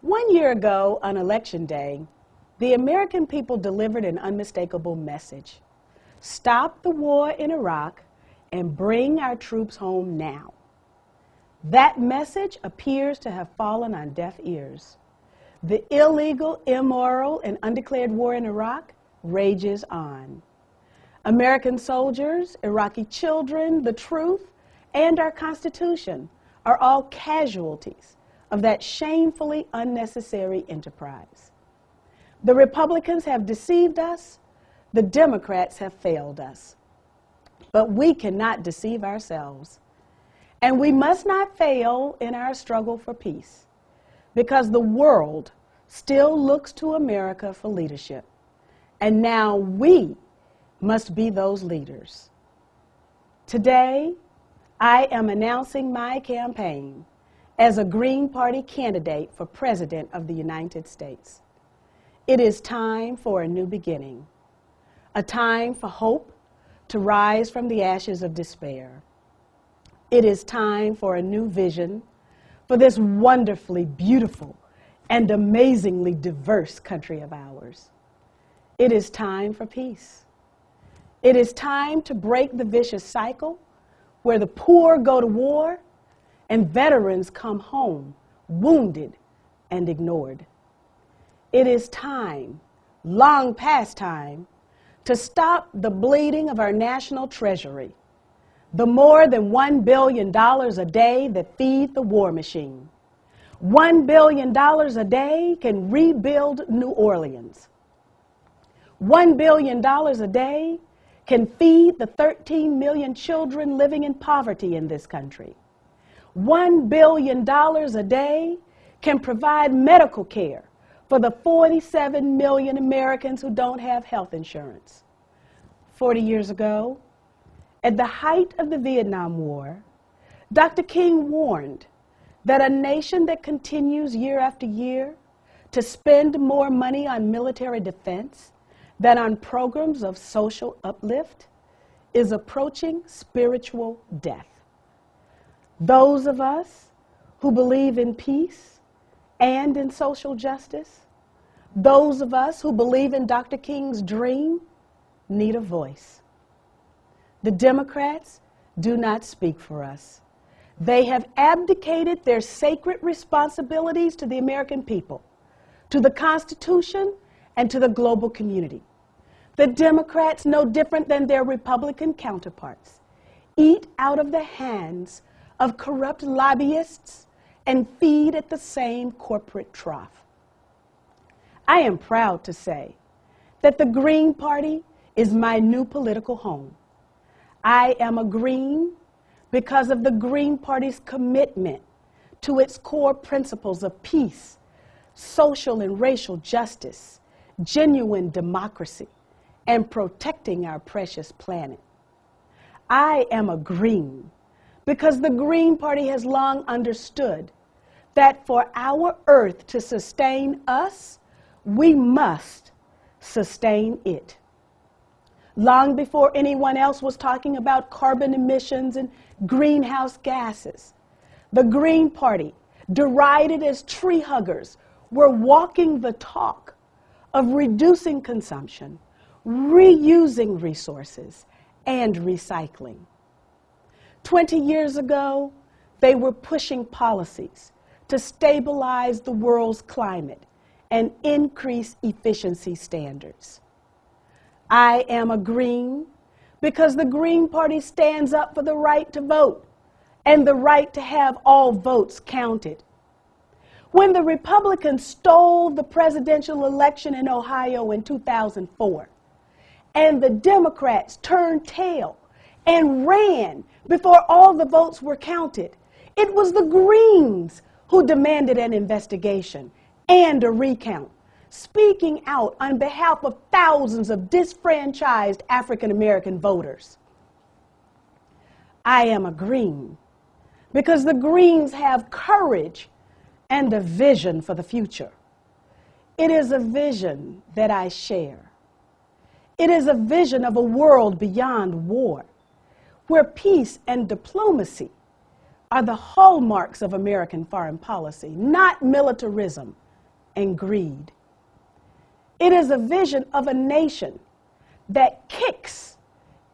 1 year ago, on Election Day, the American people delivered an unmistakable message. Stop the war in Iraq and bring our troops home now. That message appears to have fallen on deaf ears. The illegal, immoral, and undeclared war in Iraq rages on. American soldiers, Iraqi children, the truth, and our Constitution are all casualties of that shamefully unnecessary enterprise. The Republicans have deceived us. The Democrats have failed us. But we cannot deceive ourselves. And we must not fail in our struggle for peace, because the world still looks to America for leadership. And now we must be those leaders. Today, I am announcing my campaign as a Green Party candidate for President of the United States. It is time for a new beginning, a time for hope to rise from the ashes of despair. It is time for a new vision for this wonderfully beautiful and amazingly diverse country of ours. It is time for peace. It is time to break the vicious cycle where the poor go to war and veterans come home wounded and ignored. It is time, long past time, to stop the bleeding of our national treasury, the more than $1 billion a day that feed the war machine. $1 billion a day can rebuild New Orleans. $1 billion a day can feed the 13 million children living in poverty in this country. $1 billion a day can provide medical care for the 47 million Americans who don't have health insurance. 40 years ago, at the height of the Vietnam War, Dr. King warned that a nation that continues year after year to spend more money on military defense than on programs of social uplift is approaching spiritual death. Those of us who believe in peace and in social justice, those of us who believe in Dr. King's dream, need a voice. The Democrats do not speak for us. They have abdicated their sacred responsibilities to the American people, to the Constitution, and to the global community. The Democrats, no different than their Republican counterparts, eat out of the hands of corrupt lobbyists and feed at the same corporate trough. I am proud to say that the Green Party is my new political home. I am a Green because of the Green Party's commitment to its core principles of peace, social and racial justice, genuine democracy, and protecting our precious planet. I am a Green because the Green Party has long understood that for our earth to sustain us, we must sustain it. Long before anyone else was talking about carbon emissions and greenhouse gases, the Green Party, derided as tree huggers, were walking the talk of reducing consumption, reusing resources, and recycling. 20 years ago, they were pushing policies to stabilize the world's climate and increase efficiency standards. I am a Green because the Green Party stands up for the right to vote and the right to have all votes counted. When the Republicans stole the presidential election in Ohio in 2004, and the Democrats turned tail and ran before all the votes were counted, it was the Greens who demanded an investigation and a recount, speaking out on behalf of thousands of disfranchised African American voters. I am a Green because the Greens have courage and a vision for the future. It is a vision that I share. It is a vision of a world beyond war, where peace and diplomacy are the hallmarks of American foreign policy, not militarism and greed. It is a vision of a nation that kicks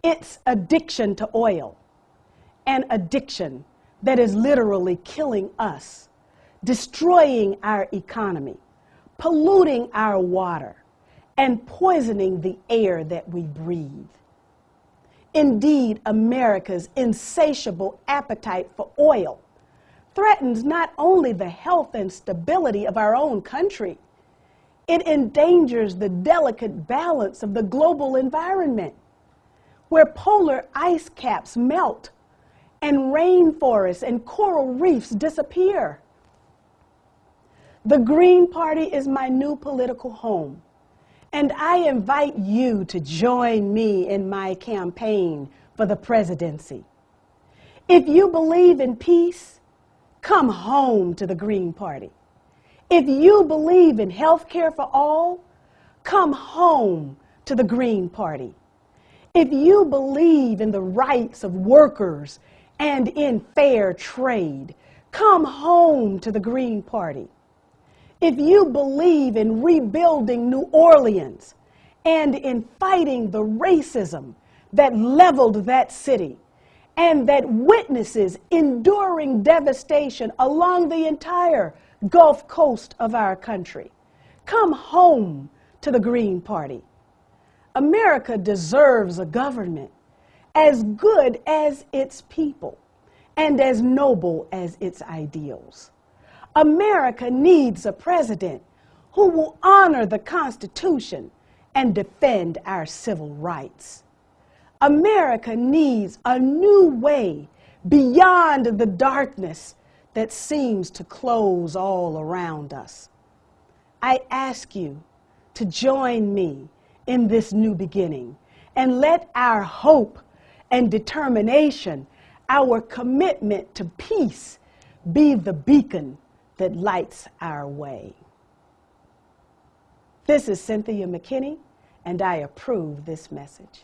its addiction to oil, an addiction that is literally killing us, destroying our economy, polluting our water, and poisoning the air that we breathe. Indeed, America's insatiable appetite for oil threatens not only the health and stability of our own country, it endangers the delicate balance of the global environment, where polar ice caps melt and rainforests and coral reefs disappear. The Green Party is my new political home, and I invite you to join me in my campaign for the presidency. If you believe in peace, come home to the Green Party. If you believe in health care for all, come home to the Green Party. If you believe in the rights of workers and in fair trade, come home to the Green Party. If you believe in rebuilding New Orleans and in fighting the racism that leveled that city and that witnesses enduring devastation along the entire Gulf Coast of our country, come home to the Green Party. America deserves a government as good as its people and as noble as its ideals. America needs a president who will honor the Constitution and defend our civil rights. America needs a new way beyond the darkness that seems to close all around us. I ask you to join me in this new beginning and let our hope and determination, our commitment to peace, be the beacon that lights our way. This is Cynthia Mckinney, and I approve this message.